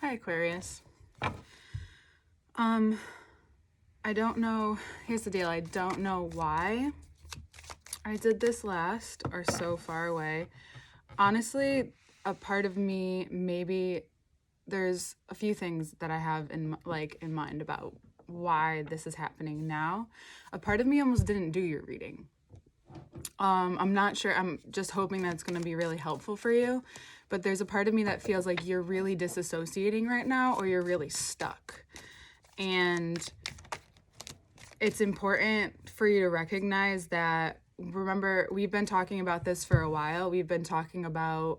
Hi, Aquarius. I don't know, here's the deal, I don't know why I did this last or so far away. Honestly, a part of me, maybe there's a few things that I have in mind about why this is happening now. A part of me almost didn't do your reading. I'm not sure, I'm just hoping that it's going to be really helpful for you, but there's a part of me that feels like you're really disassociating right now, or you're really stuck. And it's important for you to recognize that, remember, we've been talking about this for a while. We've been talking about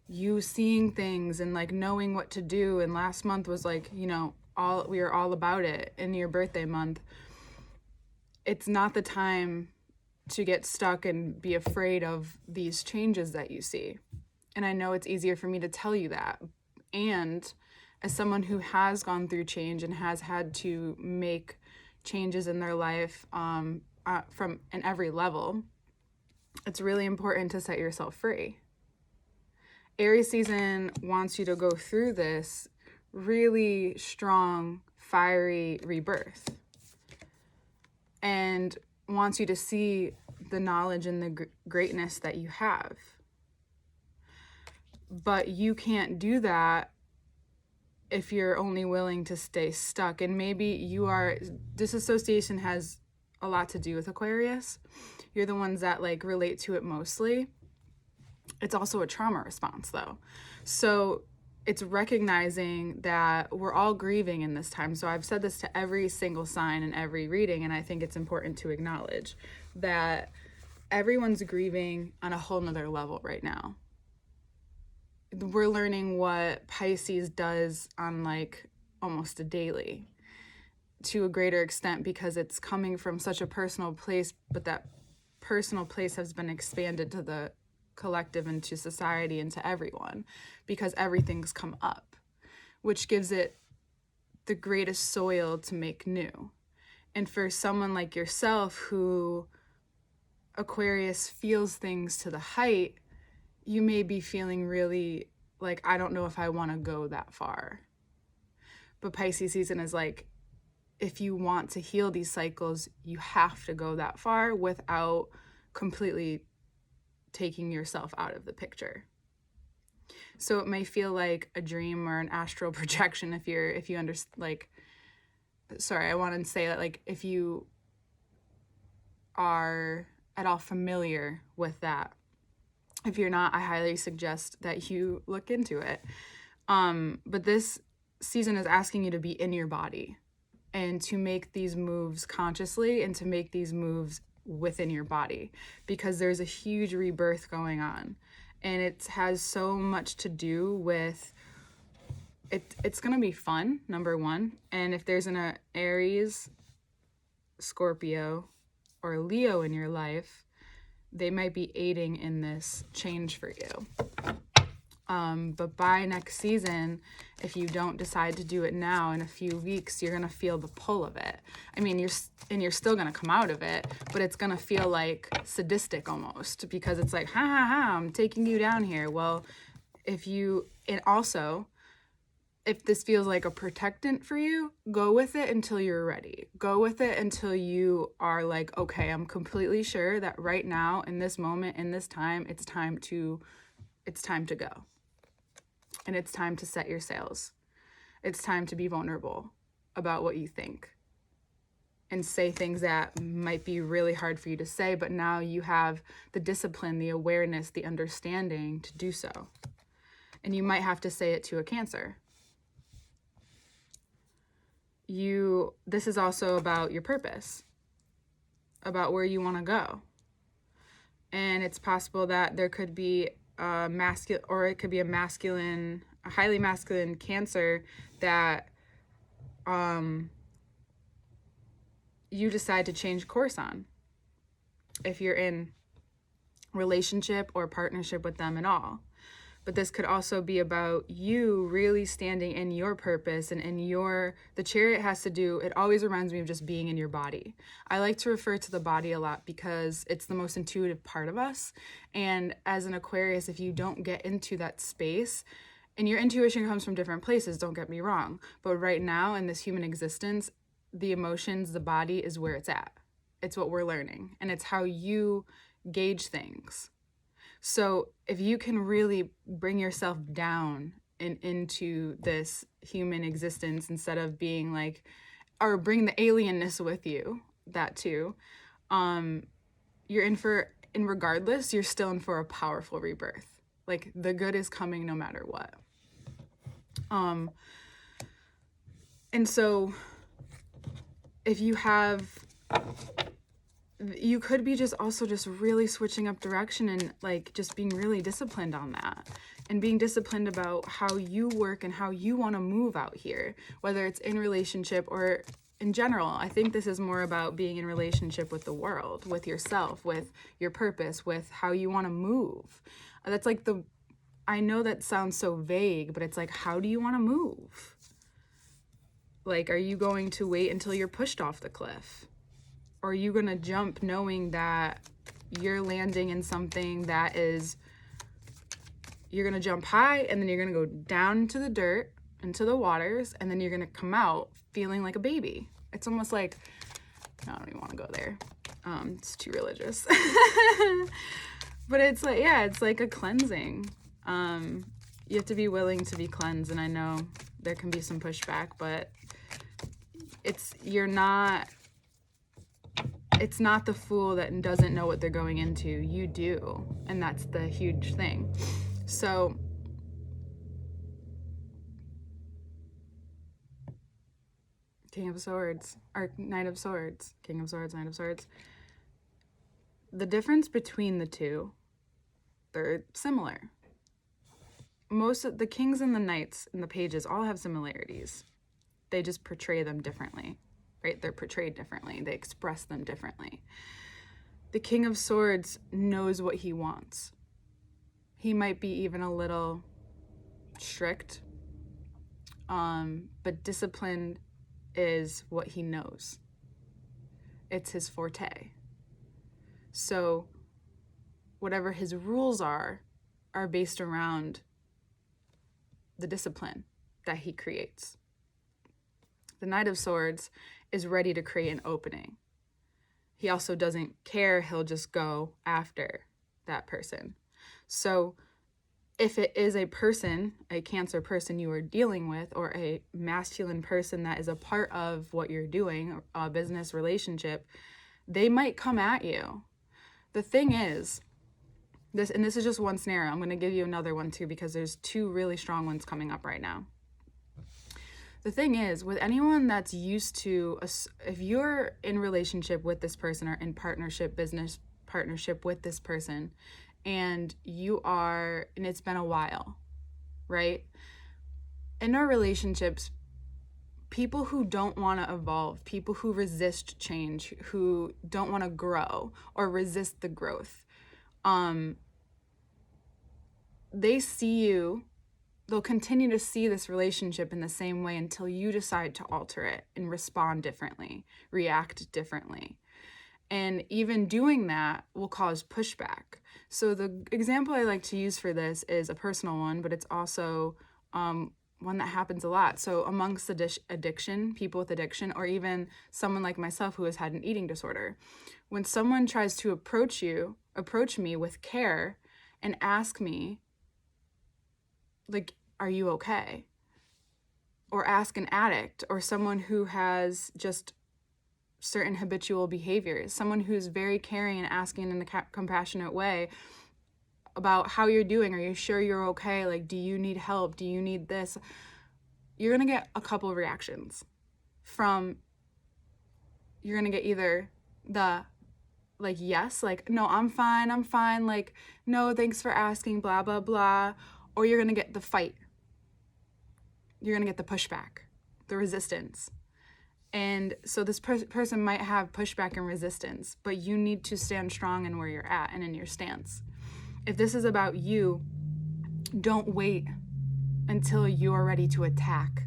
you seeing things and like knowing what to do. And last month was like, we were all about it in your birthday month. It's not the time to get stuck and be afraid of these changes that you see. And I know it's easier for me to tell you that. And as someone who has gone through change and has had to make changes in their life from in every level, it's really important to set yourself free. Aries season wants you to go through this really strong, fiery rebirth, and wants you to see the knowledge and the greatness that you have. But you can't do that if you're only willing to stay stuck. And maybe you are, disassociation has a lot to do with Aquarius. You're the ones that like relate to it mostly. It's also a trauma response though. So it's recognizing that we're all grieving in this time. So I've said this to every single sign in every reading, and I think it's important to acknowledge that everyone's grieving on a whole nother level right now. We're learning what Pisces does on like almost a daily, to a greater extent, because it's coming from such a personal place, but that personal place has been expanded to the collective and to society and to everyone, because everything's come up, which gives it the greatest soil to make new. And for someone like yourself who Aquarius feels things to the height, you may be feeling really like, I don't know if I want to go that far. But Pisces season is like, if you want to heal these cycles, you have to go that far without completely taking yourself out of the picture. So it may feel like a dream or an astral projection if you understand, like, sorry, I want to say that, like, if you are at all familiar with that. If you're not, I highly suggest that you look into it. But this season is asking you to be in your body and to make these moves consciously and to make these moves within your body, because there's a huge rebirth going on, and it has so much to do with it. It's going to be fun, number one. And if there's an Aries, Scorpio, or Leo in your life, they might be aiding in this change for you. But by next season, if you don't decide to do it now, in a few weeks, you're going to feel the pull of it. I mean, you're still going to come out of it, but it's going to feel like sadistic almost, because it's like, ha ha ha, I'm taking you down here. Well, and also, if this feels like a protectant for you, go with it until you're ready. Go with it until you are like, okay, I'm completely sure that right now, in this moment, in this time, it's time to go. And it's time to set your sails. It's time to be vulnerable about what you think and say things that might be really hard for you to say, but now you have the discipline, the awareness, the understanding to do so. And you might have to say it to a Cancer. This is also about your purpose, about where you want to go. And it's possible that there could be a highly masculine Cancer that you decide to change course on, if you're in relationship or partnership with them at all. But this could also be about you really standing in your purpose and the Chariot has to do, it always reminds me of just being in your body. I like to refer to the body a lot because it's the most intuitive part of us. And as an Aquarius, if you don't get into that space, And your intuition comes from different places, don't get me wrong. But right now in this human existence, the emotions, the body is where it's at. It's what we're learning. And it's how you gauge things. So if you can really bring yourself down and into this human existence instead of being like, or bring the alienness with you, that too, you're in regardless, you're still in for a powerful rebirth. Like the good is coming no matter what. And so if you could be just really switching up direction and like just being really disciplined on that and being disciplined about how you work and how you want to move out here, whether it's in relationship or in general. I think this is more about being in relationship with the world, with yourself, with your purpose, with how you want to move. That's like I know that sounds so vague, but it's like, how do you want to move? Like, are you going to wait until you're pushed off the cliff? Or are you going to jump knowing that you're landing in something that is, you're going to jump high and then you're going to go down into the dirt, into the waters, and then you're going to come out feeling like a baby. It's almost like, I don't even want to go there. It's too religious. But it's like, yeah, it's like a cleansing. You have to be willing to be cleansed. And I know there can be some pushback, but it's not the fool that doesn't know what they're going into. You do. And that's the huge thing. So King of Swords, or Knight of Swords, King of Swords, Knight of Swords. The difference between the two, they're similar. Most of the kings and the knights and the pages all have similarities. They just portray them differently, right? They're portrayed differently. They express them differently. The King of Swords knows what he wants. He might be even a little strict, but disciplined is what he knows. It's his forte. So whatever his rules are based around the discipline that he creates. The Knight of Swords is ready to create an opening. He also doesn't care. He'll just go after that person. So if it is a person, a Cancer person you are dealing with, or a masculine person that is a part of what you're doing, a business relationship, they might come at you. The thing is, this is just one scenario. I'm going to give you another one too, because there's two really strong ones coming up right now. The thing is, with anyone that's used to, if you're in relationship with this person or in partnership, business partnership with this person, and it's been a while, right? In our relationships, people who don't want to evolve, people who resist change, who don't want to grow or resist the growth, they'll continue to see this relationship in the same way until you decide to alter it and respond differently, react differently. And even doing that will cause pushback. So the example I like to use for this is a personal one, but it's also one that happens a lot. So amongst people with addiction, or even someone like myself who has had an eating disorder, when someone tries to approach me with care and ask me, like, are you okay? Or ask an addict or someone who has just certain habitual behaviors, someone who's very caring and asking in a compassionate way about how you're doing. Are you sure you're okay? Like, do you need help? Do you need this? You're going to get a couple of reactions you're going to get either the, like, yes, like, no, I'm fine. Like, no, thanks for asking, blah, blah, blah. Or you're going to get the fight. You're going to get the pushback, the resistance. And so this person might have pushback and resistance, but you need to stand strong in where you're at and in your stance. If this is about you, don't wait until you're ready to attack,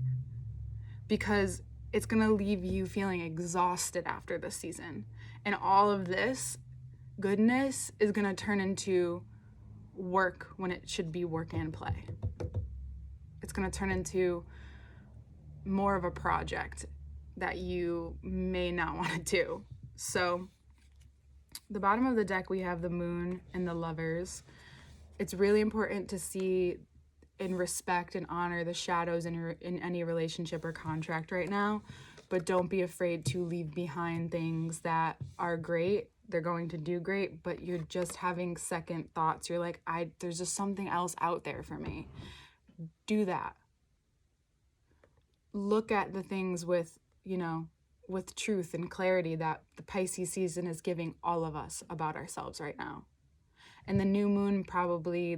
because it's going to leave you feeling exhausted after this season. And all of this goodness is going to turn into work when it should be work and play. it's going to turn into more of a project that you may not want to do. So the bottom of the deck, we have the Moon and the Lovers. It's really important to see and respect and honor the shadows in any relationship or contract right now, but don't be afraid to leave behind things that are great. They're going to do great, but you're just having second thoughts. You're like, there's just something else out there for me. Do that. Look at the things with, with truth and clarity that the Pisces season is giving all of us about ourselves right now. And the new moon probably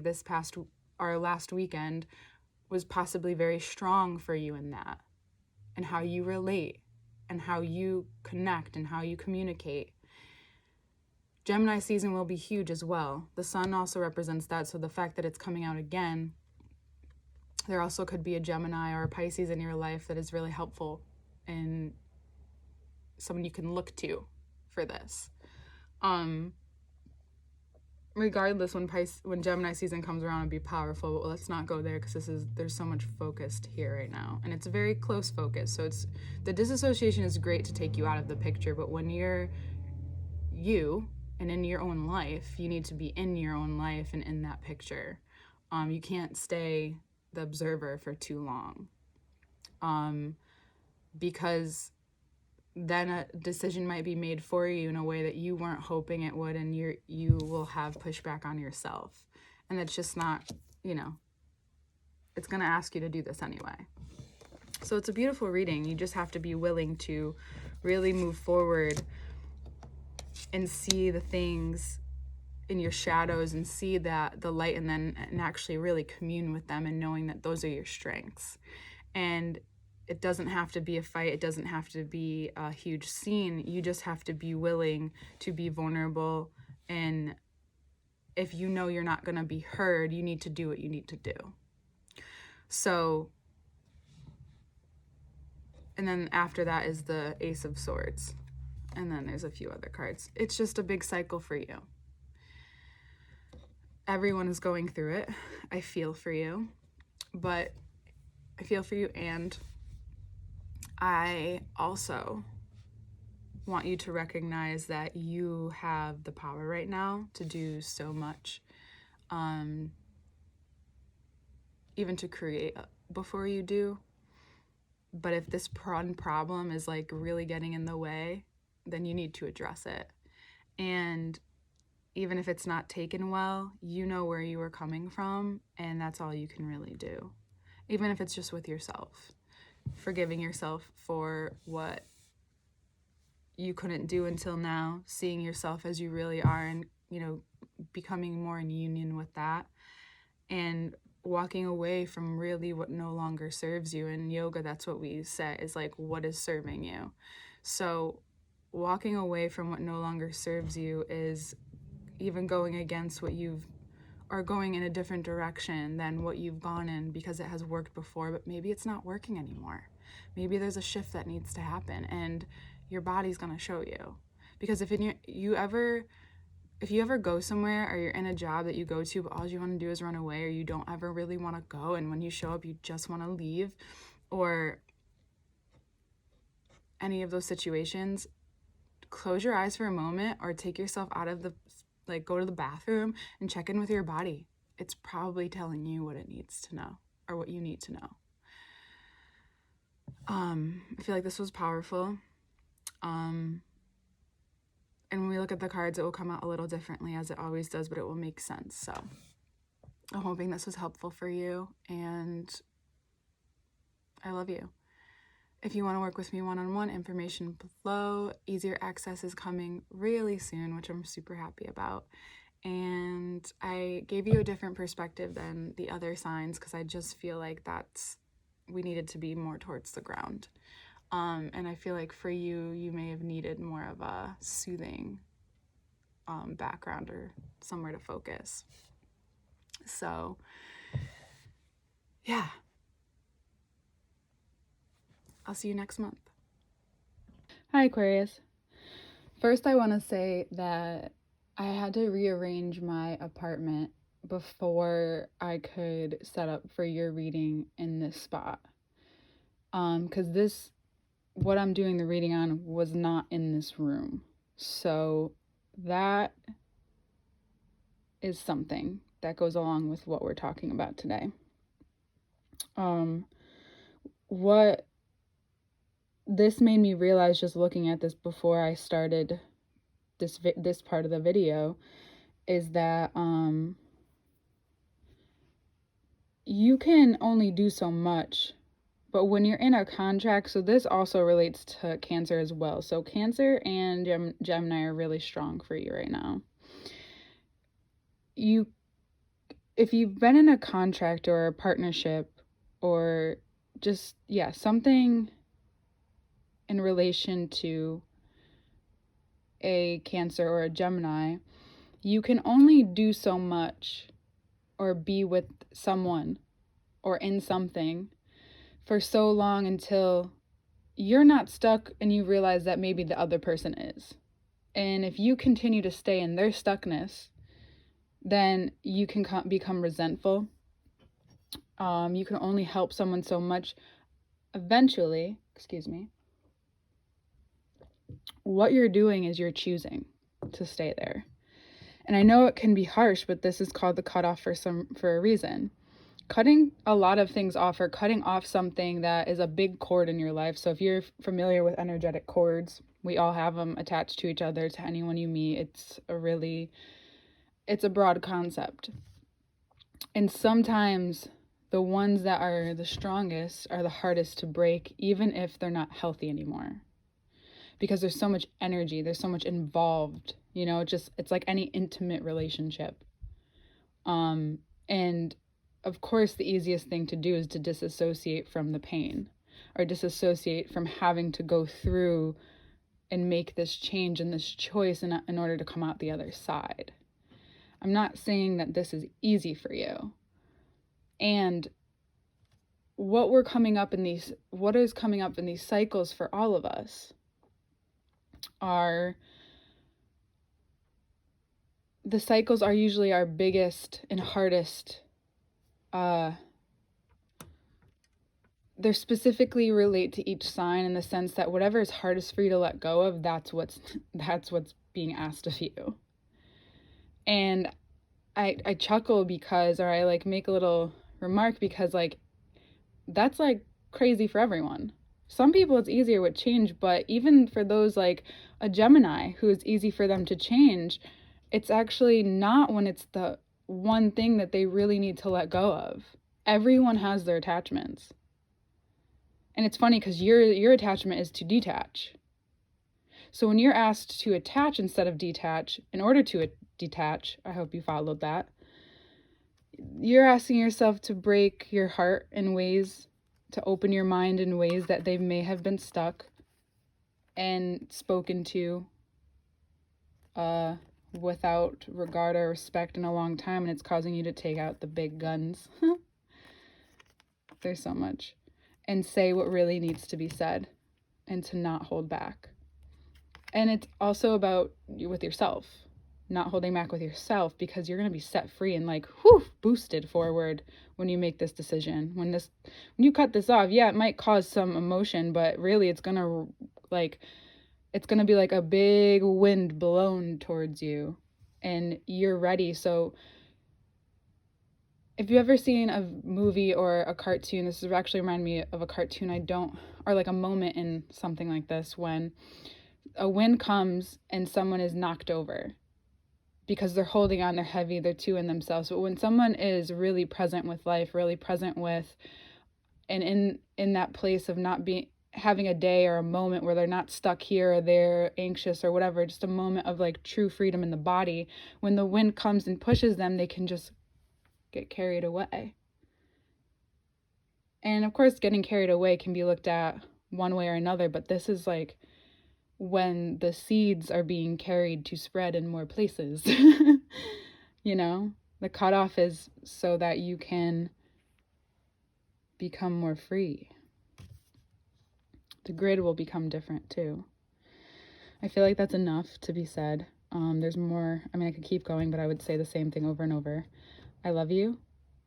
last weekend was possibly very strong for you in that, and how you relate and how you connect and how you communicate. Gemini season will be huge as well. The sun also represents that, so the fact that it's coming out again, there also could be a Gemini or a Pisces in your life that is really helpful and someone you can look to for this. Regardless, when Gemini season comes around, it'll be powerful, but let's not go there because there's so much focused here right now, and it's a very close focus. So the disassociation is great to take you out of the picture, but when you're you and in your own life, you need to be in your own life and in that picture. You can't stay the observer for too long, because then a decision might be made for you in a way that you weren't hoping it would, and you will have pushback on yourself. And it's just not, it's going to ask you to do this anyway. So it's a beautiful reading. You just have to be willing to really move forward and see the things in your shadows and see the light, and actually really commune with them, and knowing that those are your strengths. And it doesn't have to be a fight. It doesn't have to be a huge scene. You just have to be willing to be vulnerable. And if you know you're not going to be heard, you need to do what you need to do. So, and then after that is the Ace of Swords. And then there's a few other cards. It's just a big cycle for you. Everyone is going through it. I feel for you. But I feel for you, and I also want you to recognize that you have the power right now to do so much, even to create before you do. But if this problem is like really getting in the way, then you need to address it. And even if it's not taken well, you know where you were coming from, and that's all you can really do. Even if it's just with yourself. Forgiving yourself for what you couldn't do until now, seeing yourself as you really are, and becoming more in union with that, and walking away from really what no longer serves you. In yoga, that's what we say, is like, what is serving you? So walking away from what no longer serves you is even going against or going in a different direction than what you've gone in, because it has worked before, but maybe it's not working anymore. Maybe there's a shift that needs to happen, and your body's going to show you. Because if you ever go somewhere, or you're in a job that you go to, but all you want to do is run away, or you don't ever really want to go, and when you show up, you just want to leave, or any of those situations, close your eyes for a moment, or take yourself out of go to the bathroom and check in with your body. It's probably telling you what it needs to know, or what you need to know. I feel like this was powerful. And when we look at the cards, it will come out a little differently, as it always does, but it will make sense. So I'm hoping this was helpful for you, and I love you. If you want to work with me one-on-one, information below. Easier access is coming really soon, which I'm super happy about. And I gave you a different perspective than the other signs, because I just feel like we needed to be more towards the ground. And I feel like for you, you may have needed more of a soothing background, or somewhere to focus. So, yeah. I'll see you next month. Hi, Aquarius. First, I want to say that I had to rearrange my apartment before I could set up for your reading in this spot. Because this, what I'm doing the reading on was not in this room. So that is something that goes along with what we're talking about today. What this made me realize just looking at this before I started this part of the video is that you can only do so much, but when you're in a contract, so this also relates to Cancer as well. So Cancer and Gemini are really strong for you right now. If you've been in a contract or a partnership or just, something in relation to a Cancer or a Gemini, you can only do so much or be with someone or in something for so long until you're not stuck and you realize that maybe the other person is. And if you continue to stay in their stuckness, then you can become resentful. You can only help someone so much. Eventually, what you're doing is you're choosing to stay there. And I know it can be harsh, but this is called the cutoff for a reason. Cutting a lot of things off, or cutting off something that is a big cord in your life. So if you're familiar with energetic cords, we all have them attached to each other, to anyone you meet. It's a broad concept. And sometimes the ones that are the strongest are the hardest to break, even if they're not healthy anymore. Because there's so much energy, there's so much involved, it's like any intimate relationship. And of course, the easiest thing to do is to disassociate from the pain, or disassociate from having to go through and make this change and this choice in order to come out the other side. I'm not saying that this is easy for you. And what is coming up in these cycles for all of us the cycles are usually our biggest and hardest. They're specifically relate to each sign in the sense that whatever is hardest for you to let go of, that's what's being asked of you. And I chuckle because, or I make a little remark because that's crazy for everyone. Some people it's easier with change, but even for those like a Gemini who it's easy for them to change, it's actually not when it's the one thing that they really need to let go of. Everyone has their attachments. And it's funny because your attachment is to detach. So when you're asked to attach instead of detach, in order to detach, I hope you followed that, you're asking yourself to break your heart in ways, to open your mind in ways that they may have been stuck and spoken to without regard or respect in a long time, and it's causing you to take out the big guns. There's so much. And say what really needs to be said and to not hold back. And it's also about you with yourself, not holding back with yourself, because you're going to be set free and boosted forward when you make this decision. When you cut this off, it might cause some emotion, but really it's going to be like a big wind blown towards you and you're ready. So if you've ever seen a movie or a cartoon, this is actually reminding me of a cartoon or like a moment in something like this, when a wind comes and someone is knocked over because they're holding on, they're heavy, they're too in themselves. But when someone is really present with life, really present with, and in that place of not having a day or a moment where they're not stuck here or they're anxious or whatever, just a moment of true freedom in the body, when the wind comes and pushes them, they can just get carried away. And of course, getting carried away can be looked at one way or another, but this is when the seeds are being carried to spread in more places. The cutoff is so that you can become more free. The grid will become different too. I feel like that's enough to be said. There's more. I could keep going, but I would say the same thing over and over. I love you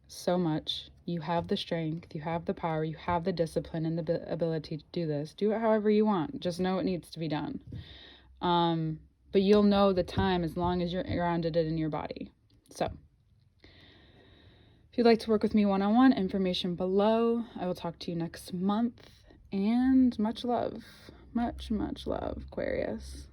so much. You have the strength, you have the power, you have the discipline and the ability to do this. Do it however you want. Just know it needs to be done. But you'll know the time as long as you're grounded in your body. So if you'd like to work with me one-on-one, information below. I will talk to you next month, and much love, much love, Aquarius.